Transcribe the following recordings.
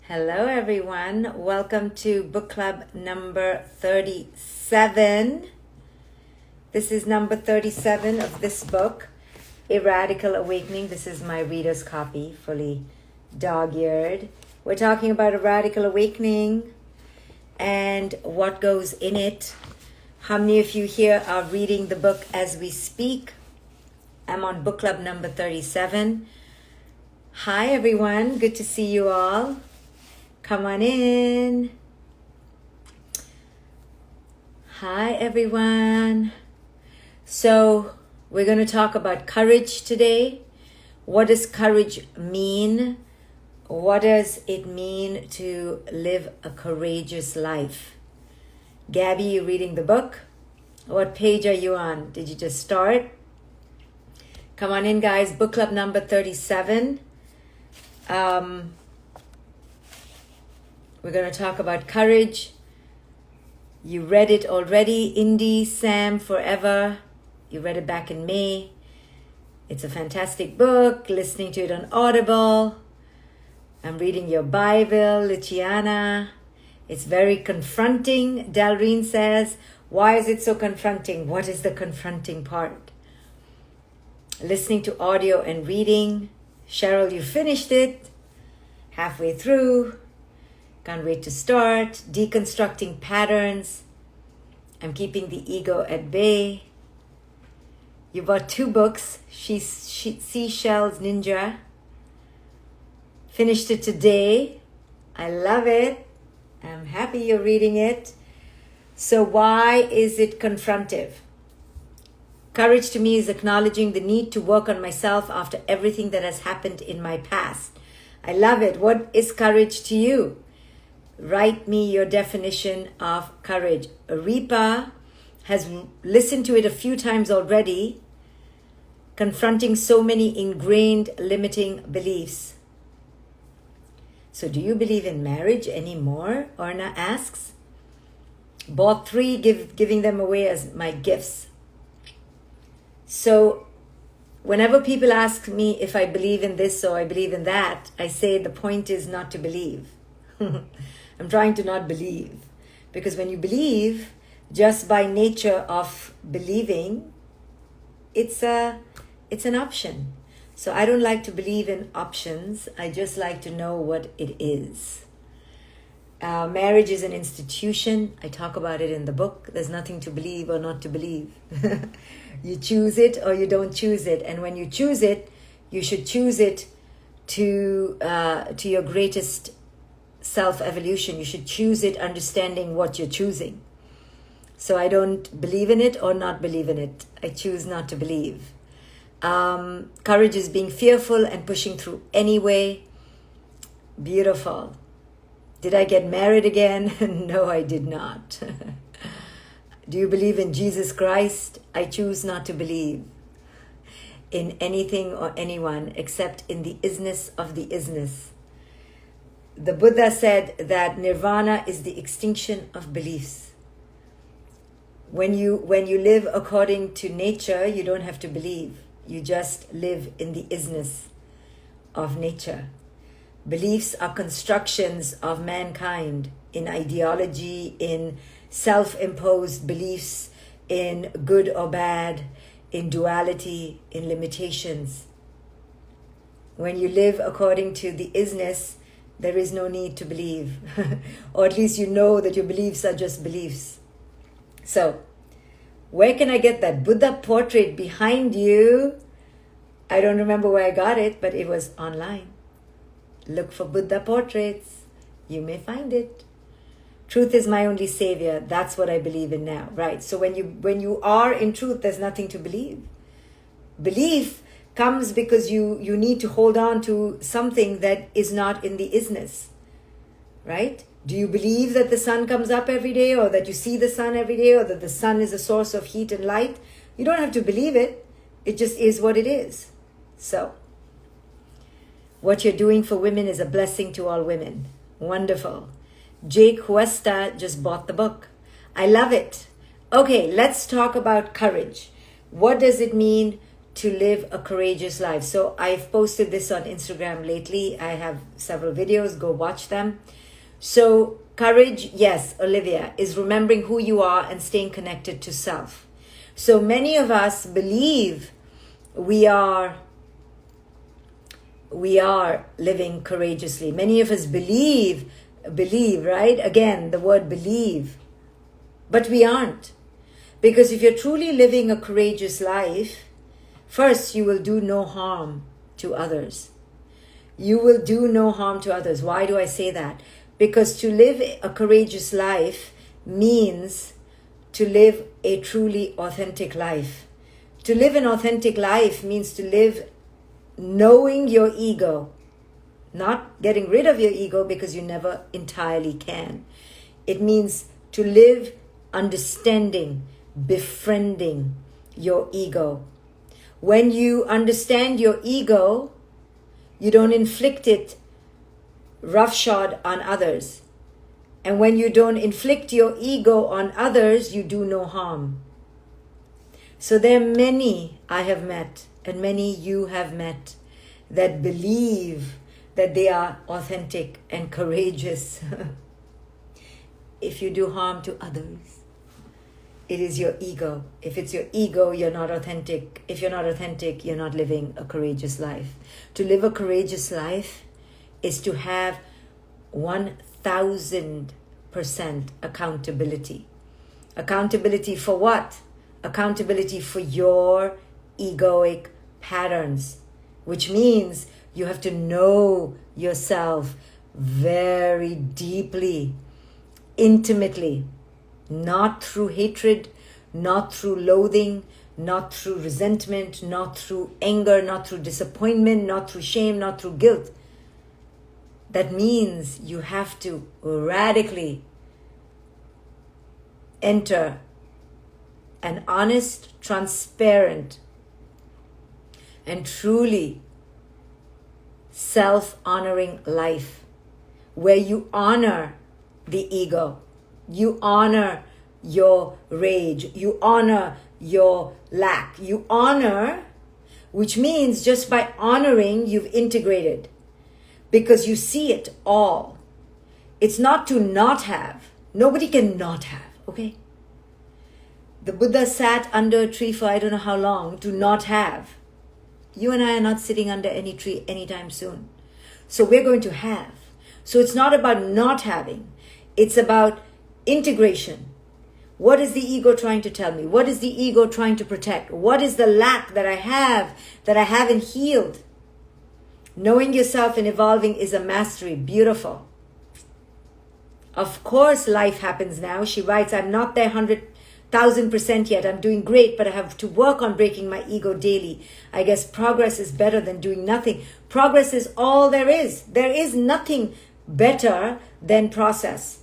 Hello everyone, welcome to book club number 37. This is number 37 of this book, A Radical Awakening. This is my reader's copy, fully dog-eared. We're talking about a radical awakening and what goes in it. How many of you here are reading the book as we speak? I'm on book club number 37. Hi everyone, good to see you all. Come on in. Hi, everyone. So we're going to talk about courage today. What does courage mean? What does it mean to live a courageous life? Gabby, you reading the book? What page are you on? Did you just start? Come on in, guys. Book club number 37. We're going to talk about courage. You read it already. Indy, Sam, Forever. You read it back in May. It's a fantastic book. Listening to it on Audible. I'm reading your Bible, Litiana. It's very confronting, delrin says. Why is it so confronting? What is the confronting part? Listening to audio and reading. Cheryl, you finished it. Halfway through. Can't wait to start. Deconstructing patterns. I'm keeping the ego at bay. You bought 2 books. Seashells Ninja. Finished it today. I love it. I'm happy you're reading it. So why is it confrontive? Courage to me is acknowledging the need to work on myself after everything that has happened in my past. I love it. What is courage to you? Write me your definition of courage. Aripa has listened to it a few times already, confronting so many ingrained limiting beliefs. So do you believe in marriage anymore? Arna asks. Bought 3, giving them away as my gifts. So whenever people ask me if I believe in this or I believe in that, I say the point is not to believe. I'm trying to not believe, because when you believe, just by nature of believing, it's an option. So I don't like to believe in options. I just like to know what it is. Marriage is an institution. I talk about it in the book. There's nothing to believe or not to believe. You choose it or you don't choose it. And when you choose it, you should choose it to your greatest self-evolution. You should choose it understanding what you're choosing. So I don't believe in it or not believe in it. I choose not to believe. Courage is being fearful and pushing through anyway. Beautiful. Did I get married again? No, I did not. Do you believe in Jesus Christ? I choose not to believe in anything or anyone except in the is-ness of the is-ness. The Buddha said that nirvana is the extinction of beliefs. When you live according to nature, you don't have to believe. You just live in the is-ness of nature. Beliefs are constructions of mankind in ideology, in self-imposed beliefs, in good or bad, in duality, in limitations. When you live according to the is-ness, there is no need to believe. Or at least you know that your beliefs are just beliefs. So, where can I get that Buddha portrait behind you? I don't remember where I got it, but it was online. Look for Buddha portraits. You may find it. Truth is my only savior. That's what I believe in now, right? So when you are in truth, there's nothing to believe. Belief comes because you need to hold on to something that is not in the is-ness, right? Do you believe that the sun comes up every day, or that you see the sun every day, or that the sun is a source of heat and light? You don't have to believe it. It just is what it is. So, what you're doing for women is a blessing to all women. Wonderful. Jake Huesta just bought the book. I love it. Okay, let's talk about courage. What does it mean to live a courageous life. So I've posted this on Instagram lately. I have several videos, go watch them. So courage, yes, Olivia, is remembering who you are and staying connected to self. So many of us believe we are living courageously. Many of us believe, right? Again, the word believe. But we aren't. Because if you're truly living a courageous life, first, you will do no harm to others. You will do no harm to others. Why do I say that? Because to live a courageous life means to live a truly authentic life. To live an authentic life means to live knowing your ego, not getting rid of your ego because you never entirely can. It means to live understanding, befriending your ego. When you understand your ego, you don't inflict it roughshod on others. And when you don't inflict your ego on others, you do no harm. So there are many I have met, and many you have met, that believe that they are authentic and courageous. If you do harm to others, it is your ego. If it's your ego, you're not authentic. If you're not authentic, you're not living a courageous life. To live a courageous life is to have 1000% accountability. Accountability for what? Accountability for your egoic patterns, which means you have to know yourself very deeply, intimately, not through hatred, not through loathing, not through resentment, not through anger, not through disappointment, not through shame, not through guilt. That means you have to radically enter an honest, transparent, and truly self-honoring life where you honor the ego, you honor your rage, you honor your lack, you honor, which means just by honoring, you've integrated because you see it all. It's not to not have. Nobody can not have, okay? The Buddha sat under a tree for I don't know how long to not have. You and I are not sitting under any tree anytime soon. So we're going to have. So it's not about not having. It's about integration. What is the ego trying to tell me? What is the ego trying to protect? What is the lack that I haven't healed? Knowing yourself and evolving is a mastery. Beautiful. Of course, life happens now. She writes, I'm not there 100,000% yet. I'm doing great, but I have to work on breaking my ego daily. I guess progress is better than doing nothing. Progress is all there is. There is nothing better than progress.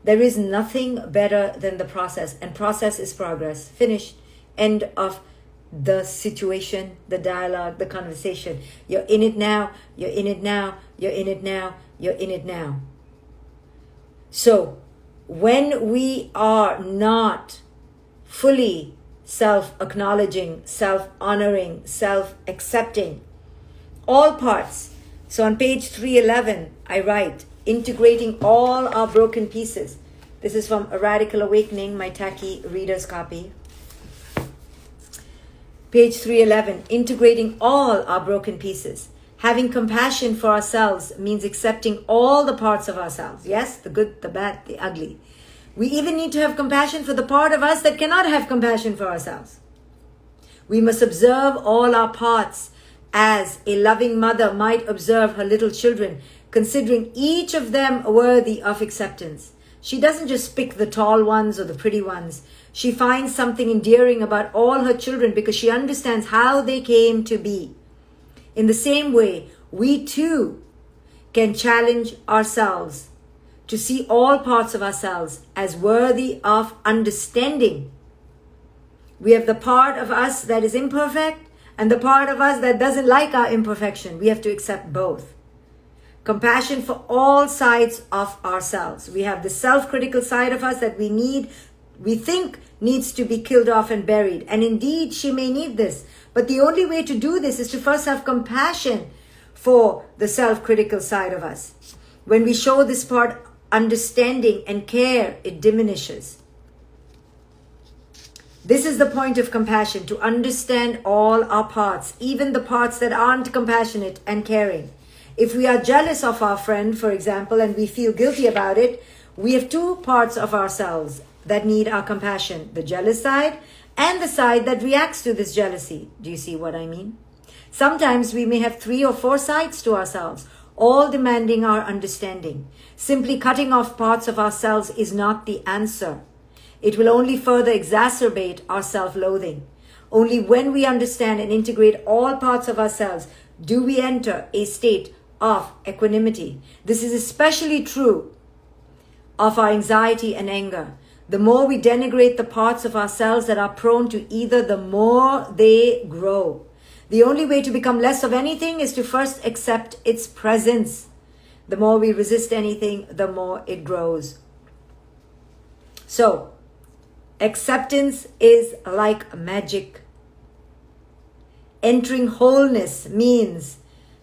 There is nothing better than the process, and process is progress. Finished. End of the situation, the dialogue, the conversation. You're in it now, you're in it now, you're in it now, you're in it now. So, when we are not fully self-acknowledging, self-honoring, self-accepting, all parts. So on page 311, I write, integrating all our broken pieces. This is from A Radical Awakening, my tacky reader's copy. Page 311, integrating all our broken pieces. Having compassion for ourselves means accepting all the parts of ourselves. Yes, the good, the bad, the ugly. We even need to have compassion for the part of us that cannot have compassion for ourselves. We must observe all our parts as a loving mother might observe her little children, considering each of them worthy of acceptance. She doesn't just pick the tall ones or the pretty ones. She finds something endearing about all her children because she understands how they came to be. In the same way, we too can challenge ourselves to see all parts of ourselves as worthy of understanding. We have the part of us that is imperfect and the part of us that doesn't like our imperfection. We have to accept both. Compassion for all sides of ourselves. We have the self-critical side of us that we we think needs to be killed off and buried. And indeed, she may need this. But the only way to do this is to first have compassion for the self-critical side of us. When we show this part understanding and care, it diminishes. This is the point of compassion, to understand all our parts, even the parts that aren't compassionate and caring. If we are jealous of our friend, for example, and we feel guilty about it, we have two parts of ourselves that need our compassion, the jealous side and the side that reacts to this jealousy. Do you see what I mean? Sometimes we may have 3 or 4 sides to ourselves, all demanding our understanding. Simply cutting off parts of ourselves is not the answer. It will only further exacerbate our self-loathing. Only when we understand and integrate all parts of ourselves do we enter a state of equanimity. This is especially true of our anxiety and anger. The more we denigrate the parts of ourselves that are prone to either, the more they grow. The only way to become less of anything is to first accept its presence. The more we resist anything, the more it grows. So, acceptance is like magic. Entering wholeness means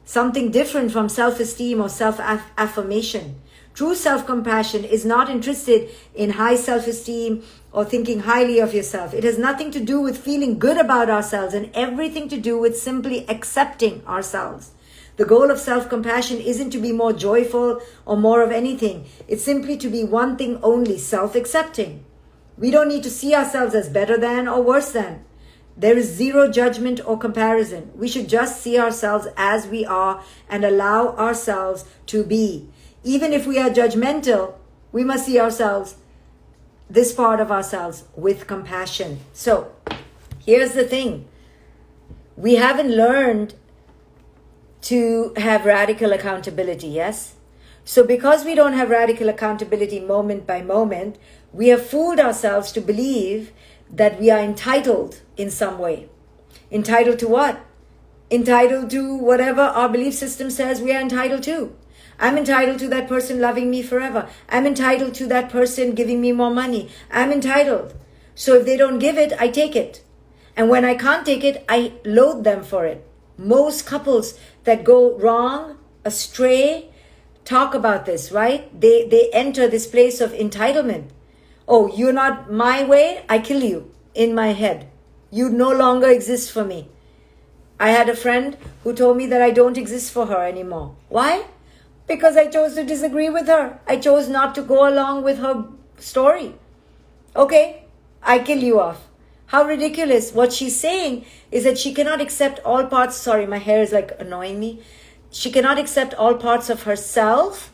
something different from self-esteem or self-affirmation. True self-compassion is not interested in high self-esteem or thinking highly of yourself. It has nothing to do with feeling good about ourselves and everything to do with simply accepting ourselves. The goal of self-compassion isn't to be more joyful or more of anything. It's simply to be one thing only, self-accepting. We don't need to see ourselves as better than or worse than. There is zero judgment or comparison. We should just see ourselves as we are and allow ourselves to be. Even if we are judgmental, we must see ourselves, this part of ourselves, with compassion. So, here's the thing. We haven't learned to have radical accountability, yes? So because we don't have radical accountability moment by moment, we have fooled ourselves to believe that we are entitled in some way. Entitled to what? Entitled to whatever our belief system says we are entitled to. I'm entitled to that person loving me forever. I'm entitled to that person giving me more money. I'm entitled. So if they don't give it, I take it. And when I can't take it, I loathe them for it. Most couples that go wrong, astray, talk about this, right? They enter this place of entitlement. Oh, you're not my way, I kill you in my head. You no longer exist for me. I had a friend who told me that I don't exist for her anymore. Why? Because I chose to disagree with her. I chose not to go along with her story. Okay, I kill you off. How ridiculous. What she's saying is that she cannot accept all parts. Sorry, my hair is like annoying me. She cannot accept all parts of herself.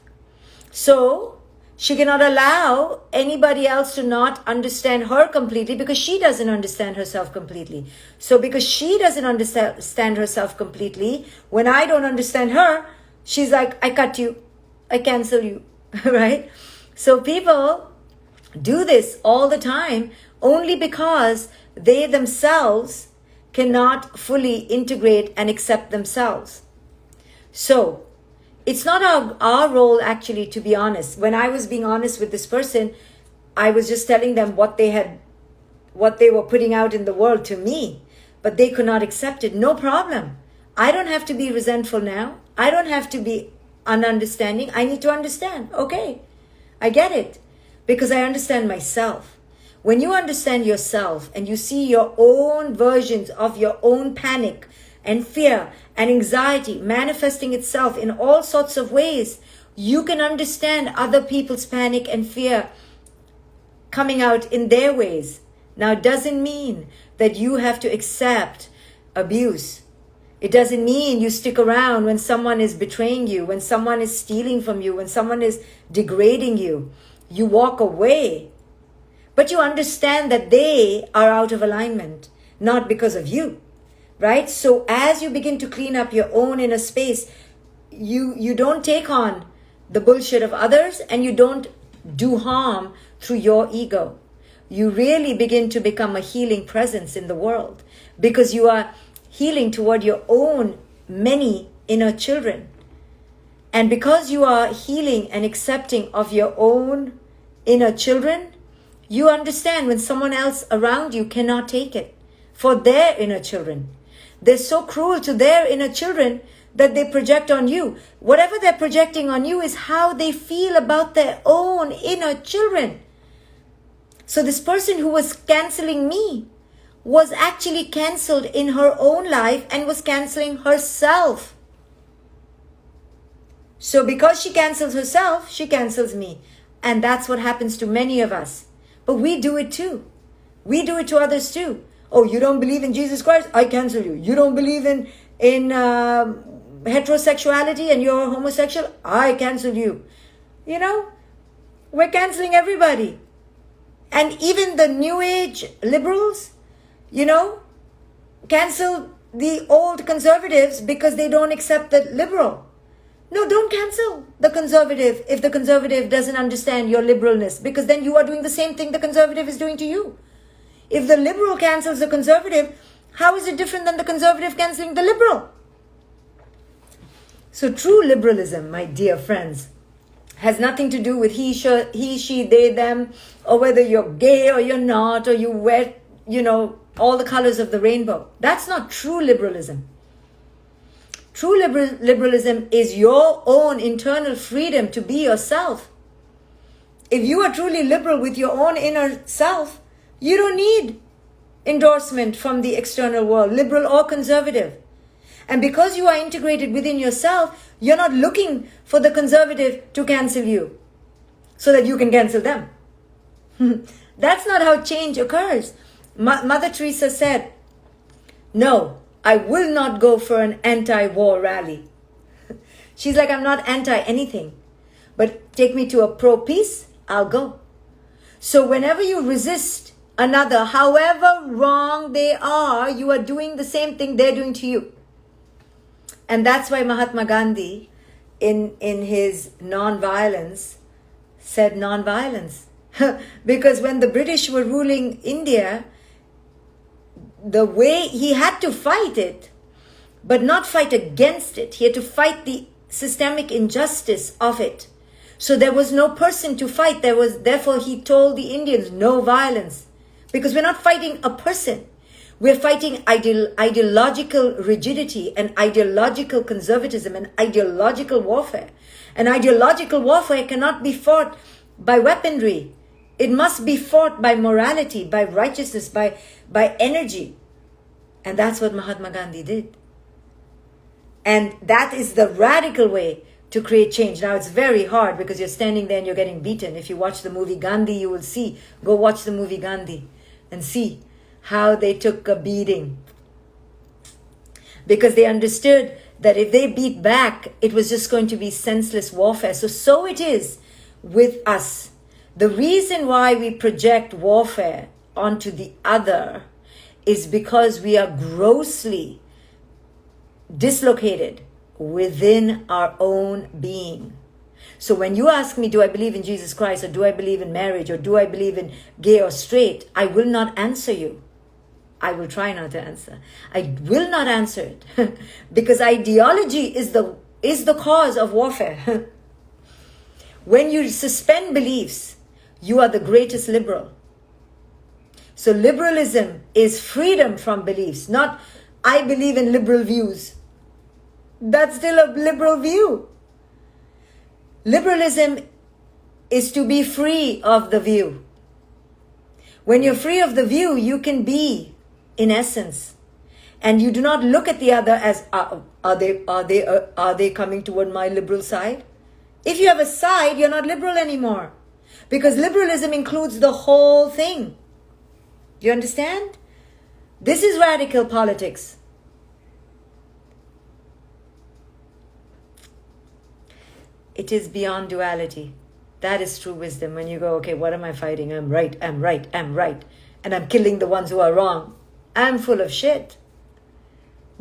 So she cannot allow anybody else to not understand her completely because she doesn't understand herself completely. So because she doesn't understand herself completely, when I don't understand her, she's like, I cut you, I cancel you, right? So people do this all the time only because they themselves cannot fully integrate and accept themselves. So it's not our role actually to be honest. When I was being honest with this person, I was just telling them what they were putting out in the world to me, but they could not accept it. No problem. I don't have to be resentful now. I don't have to be ununderstanding. I need to understand. Okay, I get it because I understand myself. When you understand yourself and you see your own versions of your own panic and fear and anxiety manifesting itself in all sorts of ways, you can understand other people's panic and fear coming out in their ways. Now, it doesn't mean that you have to accept abuse. It doesn't mean you stick around when someone is betraying you, when someone is stealing from you, when someone is degrading you. You walk away. But you understand that they are out of alignment, not because of you, right? So as you begin to clean up your own inner space, you don't take on the bullshit of others and you don't do harm through your ego. You really begin to become a healing presence in the world because you are healing toward your own many inner children. And because you are healing and accepting of your own inner children, You understand when someone else around you cannot take it for their inner children. They're so cruel to their inner children that they project on you. Whatever they're projecting on you is how they feel about their own inner children. So this person who was canceling me was actually cancelled in her own life and was cancelling herself. So because she cancels herself, she cancels me. And that's what happens to many of us. But we do it too. We do it to others too. Oh, you don't believe in Jesus Christ? I cancel you. You don't believe in heterosexuality and you're homosexual? I cancel you. You know, we're canceling everybody. And even the New Age liberals, you know, cancel the old conservatives because they don't accept the liberal. No, don't cancel the conservative if the conservative doesn't understand your liberalness, because then you are doing the same thing the conservative is doing to you. If the liberal cancels the conservative, how is it different than the conservative canceling the liberal? So true liberalism, my dear friends, has nothing to do with he, she, they, them, or whether you're gay or you're not, or you wear, you know, all the colors of the rainbow. That's not true liberalism. True liberalism is your own internal freedom to be yourself. If you are truly liberal with your own inner self, you don't need endorsement from the external world, liberal or conservative. And because you are integrated within yourself, you're not looking for the conservative to cancel you so that you can cancel them. That's not how change occurs. Mother Teresa said, "No, I will not go for an anti-war rally." She's like, I'm not anti-anything, but take me to a pro-peace, I'll go. So whenever you resist another, however wrong they are, you are doing the same thing they're doing to you. And that's why Mahatma Gandhi, in his non-violence, said non-violence. Because when the British were ruling India, the way he had to fight it, but not fight against it. He had to fight the systemic injustice of it. So there was no person to fight. Therefore he told the Indians, no violence. Because we're not fighting a person. We're fighting ideological rigidity and ideological conservatism and ideological warfare. And ideological warfare cannot be fought by weaponry. It must be fought by morality, by righteousness, by energy. And that's what Mahatma Gandhi did. And that is the radical way to create change. Now, it's very hard because you're standing there and you're getting beaten. If you watch the movie Gandhi, you will see. Go watch the movie Gandhi and see how they took a beating. Because they understood that if they beat back, it was just going to be senseless warfare. So it is with us. The reason why we project warfare onto the other is because we are grossly dislocated within our own being. So when you ask me, do I believe in Jesus Christ, or do I believe in marriage, or do I believe in gay or straight, I will not answer you. I will try not to answer. I will not answer it because ideology is the cause of warfare. When you suspend beliefs, you are the greatest liberal. So liberalism is freedom from beliefs, not I believe in liberal views. That's still a liberal view. Liberalism is to be free of the view. When you're free of the view, you can be in essence. And you do not look at the other as, are they coming toward my liberal side? If you have a side, you're not liberal anymore. Because liberalism includes the whole thing. Do you understand? This is radical politics. It is beyond duality. That is true wisdom. When you go, okay, what am I fighting? I'm right. And I'm killing the ones who are wrong. I'm full of shit.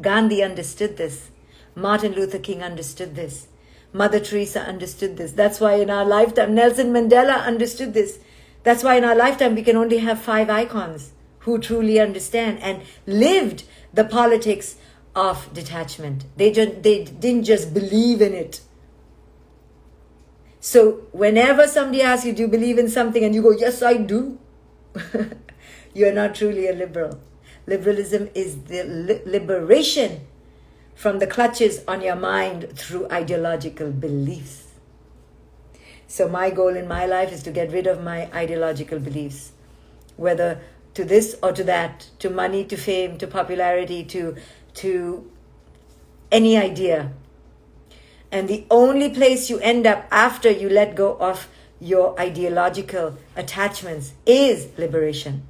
Gandhi understood this. Martin Luther King understood this. Mother Teresa understood this. That's why in our lifetime, Nelson Mandela understood this. That's why in our lifetime, we can only have 5 icons who truly understand and lived the politics of detachment. They didn't just believe in it. So whenever somebody asks you, do you believe in something? And you go, yes, I do. You're not truly a liberal. Liberalism is the liberation from the clutches on your mind through ideological beliefs. So my goal in my life is to get rid of my ideological beliefs, whether to this or to that, to money, to fame, to popularity, to any idea. And the only place you end up after you let go of your ideological attachments is liberation.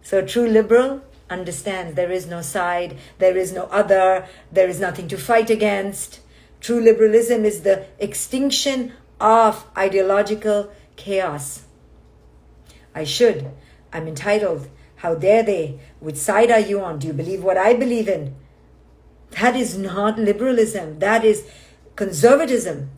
So a true liberal understands there is no side, there is no other, there is nothing to fight against. True liberalism is the extinction of ideological chaos. I'm entitled, how dare they, which side are you on, do you believe what I believe in? That is not liberalism, that is conservatism.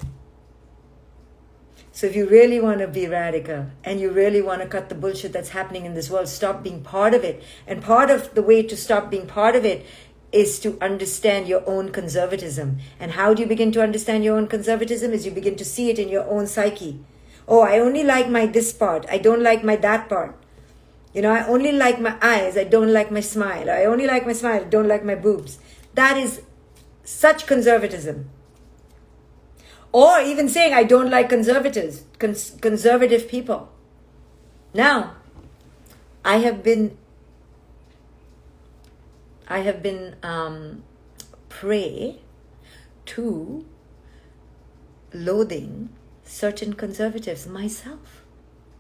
So if you really want to be radical and you really want to cut the bullshit that's happening in this world, stop being part of it. And part of the way to stop being part of it is to understand your own conservatism. And how do you begin to understand your own conservatism? Is you begin to see it in your own psyche. Oh, I only like my this part. I don't like my that part. I only like my eyes. I don't like my smile. I only like my smile. I don't like my boobs. That is such conservatism. Or even saying, I don't like conservative people. Now, I have been prey to loathing certain conservatives myself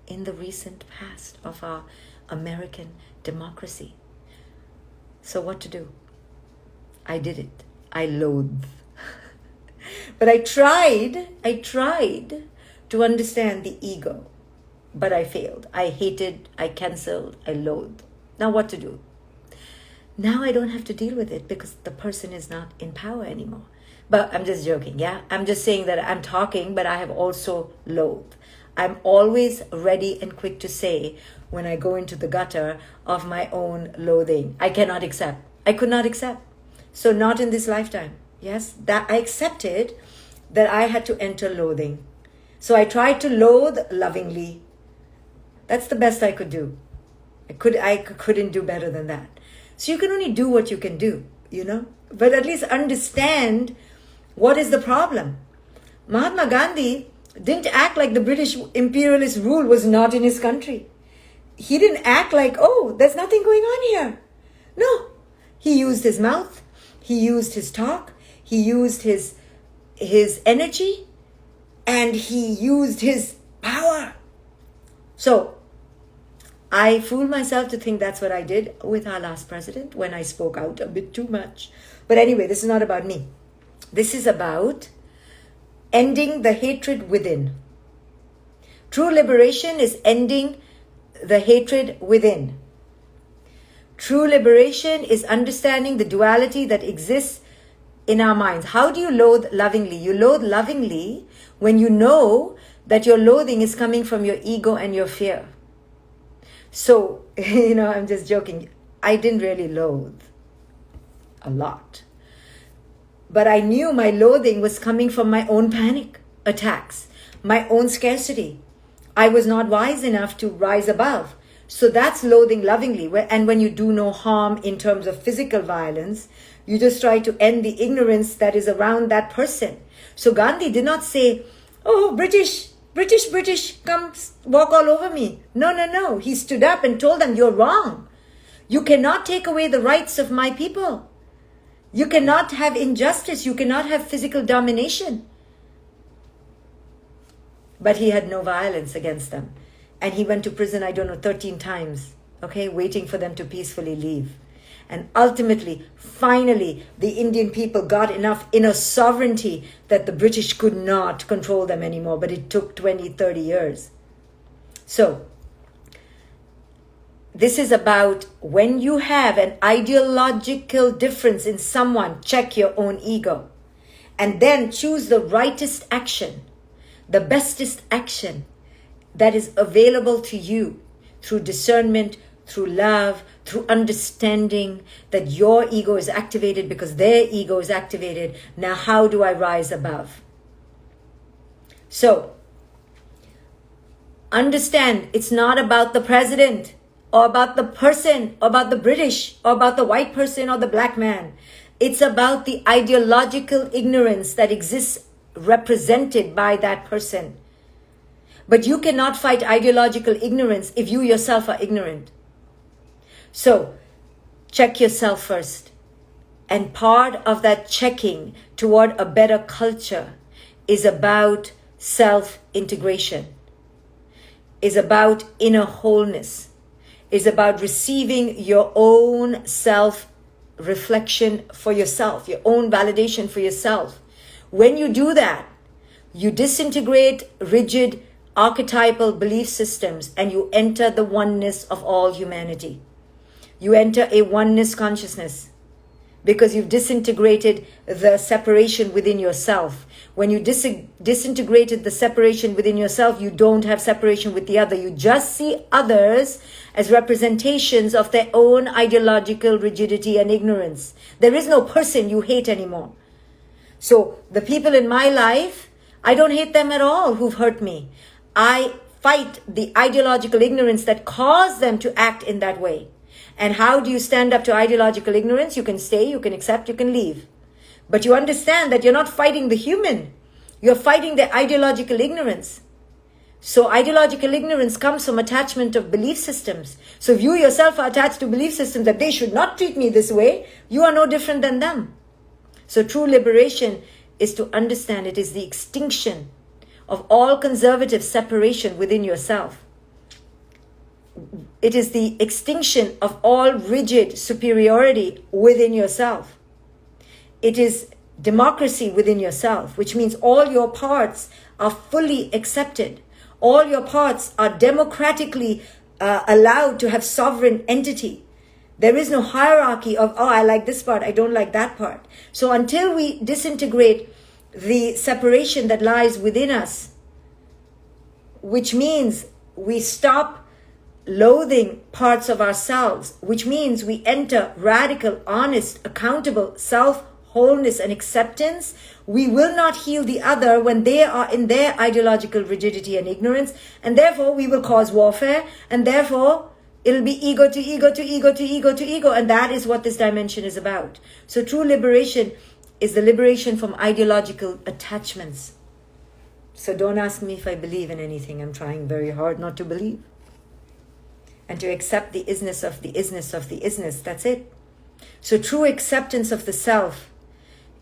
in the recent past of our American democracy. So what to do? I did it. I loathe. But I tried to understand the ego, but I failed. I hated, I canceled, I loathed. Now what to do? Now I don't have to deal with it because the person is not in power anymore. But I'm just joking, yeah? I'm just saying that I'm talking, but I have also loathed. I'm always ready and quick to say when I go into the gutter of my own loathing. I cannot accept. I could not accept. So not in this lifetime. Yes, that I accepted that I had to enter loathing. So I tried to loathe lovingly. That's the best I could do. I couldn't do better than that. So you can only do what you can do, but at least understand what is the problem. Mahatma Gandhi didn't act like the British imperialist rule was not in his country. He didn't act like, oh, there's nothing going on here. No, he used his mouth. He used his talk. He used his energy, and he used his power. So I fooled myself to think that's what I did with our last president when I spoke out a bit too much. But anyway, this is not about me. This is about ending the hatred within. True liberation is ending the hatred within. True liberation is understanding the duality that exists in our minds. How do you loathe lovingly? You loathe lovingly when you know that your loathing is coming from your ego and your fear. So, I'm just joking. I didn't really loathe a lot. But I knew my loathing was coming from my own panic attacks, my own scarcity. I was not wise enough to rise above. So that's loathing lovingly. And when you do no harm in terms of physical violence, you just try to end the ignorance that is around that person. So Gandhi did not say, oh, British, come walk all over me. No. He stood up and told them, you're wrong. You cannot take away the rights of my people. You cannot have injustice. You cannot have physical domination. But he had no violence against them. And he went to prison, 13 times, waiting for them to peacefully leave. And ultimately, finally, the Indian people got enough inner sovereignty that the British could not control them anymore. But it took 20, 30 years. So, this is about when you have an ideological difference in someone, check your own ego. And then choose the rightest action, the bestest action that is available to you through discernment, through love, through understanding that your ego is activated because their ego is activated. Now, how do I rise above? So, Understand, it's not about the president or about the person or about the British or about the white person or the black man. It's about the ideological ignorance that exists represented by that person. But you cannot fight ideological ignorance if you yourself are ignorant. So, check yourself first. And part of that checking toward a better culture is about self-integration, is about inner wholeness, is about receiving your own self-reflection for yourself, your own validation for yourself. When you do that, you disintegrate rigid archetypal belief systems and you enter the oneness of all humanity. You enter a oneness consciousness because you've disintegrated the separation within yourself. When you disintegrated the separation within yourself, you don't have separation with the other. You just see others as representations of their own ideological rigidity and ignorance. There is no person you hate anymore. So the people in my life, I don't hate them at all who've hurt me. I fight the ideological ignorance that caused them to act in that way. And how do you stand up to ideological ignorance? You can stay, you can accept, you can leave. But you understand that you're not fighting the human. You're fighting the ideological ignorance. So ideological ignorance comes from attachment of belief systems. So if you yourself are attached to belief systems that they should not treat me this way, you are no different than them. So true liberation is to understand it is the extinction of all conservative separation within yourself. It is the extinction of all rigid superiority within yourself. It is democracy within yourself, which means all your parts are fully accepted. All your parts are democratically allowed to have sovereign entity. There is no hierarchy of, I like this part, I don't like that part. So until we disintegrate the separation that lies within us, which means we stop loathing parts of ourselves, which means we enter radical, honest, accountable self-wholeness and acceptance, we will not heal the other when they are in their ideological rigidity and ignorance, and therefore we will cause warfare, and therefore it'll be ego to ego to ego to ego to ego, and that is what this dimension is about. So true liberation is the liberation from ideological attachments. So don't ask me if I believe in anything. I'm trying very hard not to believe. And to accept the is-ness of the is-ness of the is-ness. That's it. So true acceptance of the self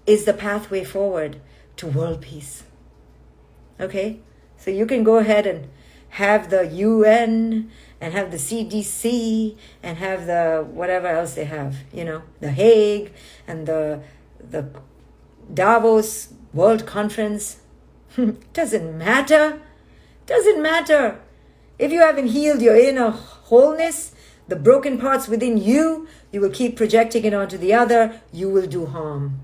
is the pathway forward to world peace. Okay? So you can go ahead and have the UN and have the CDC and have the whatever else they have, the Hague and the Davos World Conference. Doesn't matter. Doesn't matter. If you haven't healed your inner wholeness, the broken parts within you, you will keep projecting it onto the other. You will do harm.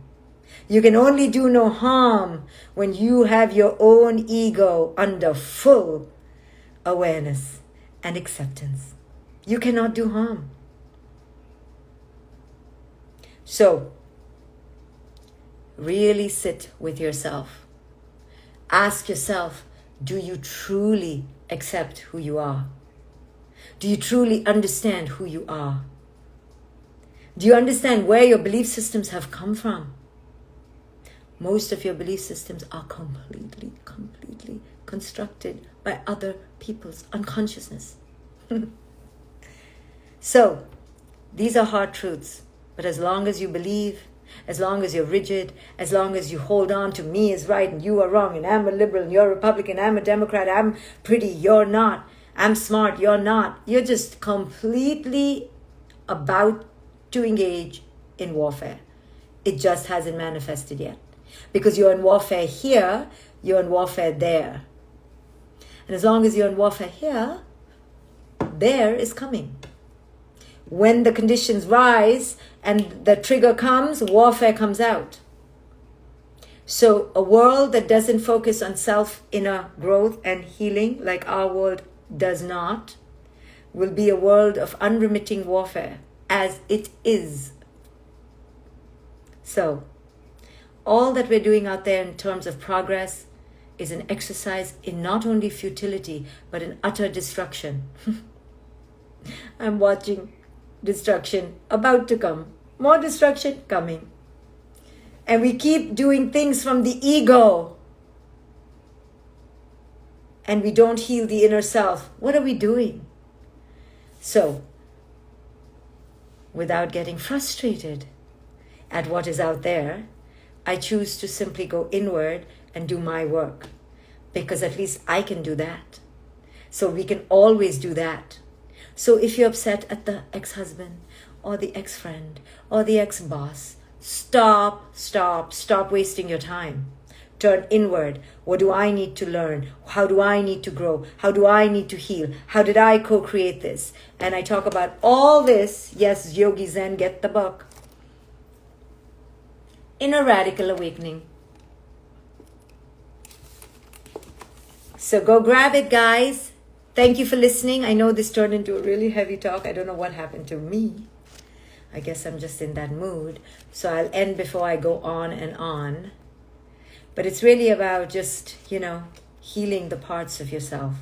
You can only do no harm when you have your own ego under full awareness and acceptance. You cannot do harm. So, really sit with yourself. Ask yourself, do you truly accept who you are? Do you truly understand who you are? Do you understand where your belief systems have come from? Most of your belief systems are completely constructed by other people's unconsciousness. So, these are hard truths. But as long as you believe, as long as you're rigid, as long as you hold on to me is right and you are wrong, and I'm a liberal and you're a Republican, I'm a Democrat, I'm pretty, you're not, I'm smart, you're not, you're just completely about to engage in warfare. It just hasn't manifested yet. Because you're in warfare here, you're in warfare there. And as long as you're in warfare here, there is coming. When the conditions rise and the trigger comes, warfare comes out. So a world that doesn't focus on self-inner growth and healing, like our world does not, will be a world of unremitting warfare, as it is. So, all that we're doing out there in terms of progress is an exercise in not only futility, but in utter destruction. I'm watching destruction about to come. More destruction coming. And we keep doing things from the ego. And we don't heal the inner self. What are we doing? So, without getting frustrated at what is out there, I choose to simply go inward and do my work. Because at least I can do that. So we can always do that. So if you're upset at the ex-husband or the ex-friend or the ex-boss, stop wasting your time. Turn inward. What do I need to learn? How do I need to grow? How do I need to heal? How did I co-create this? And I talk about all this. Yes, Yogi Zen, get the book. In a Radical Awakening. So go grab it, guys. Thank you for listening. I know this turned into a really heavy talk. I don't know what happened to me. I guess I'm just in that mood. So I'll end before I go on and on. But it's really about just, healing the parts of yourself.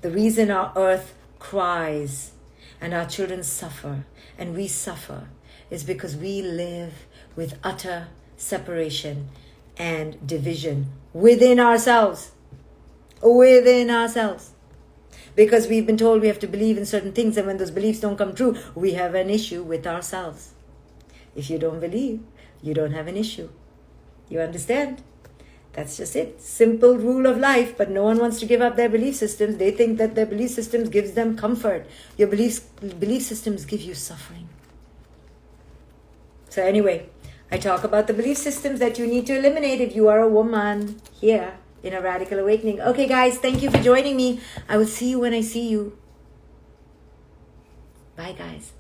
The reason our earth cries and our children suffer and we suffer is because we live with utter separation and division within ourselves. Within ourselves. Because we've been told we have to believe in certain things, and when those beliefs don't come true, we have an issue with ourselves. If you don't believe, you don't have an issue. You understand? That's just it. Simple rule of life, but no one wants to give up their belief systems. They think that their belief systems gives them comfort. Your belief systems give you suffering. So anyway, I talk about the belief systems that you need to eliminate if you are a woman here in a Radical Awakening. Okay, guys, thank you for joining me. I will see you when I see you. Bye, guys.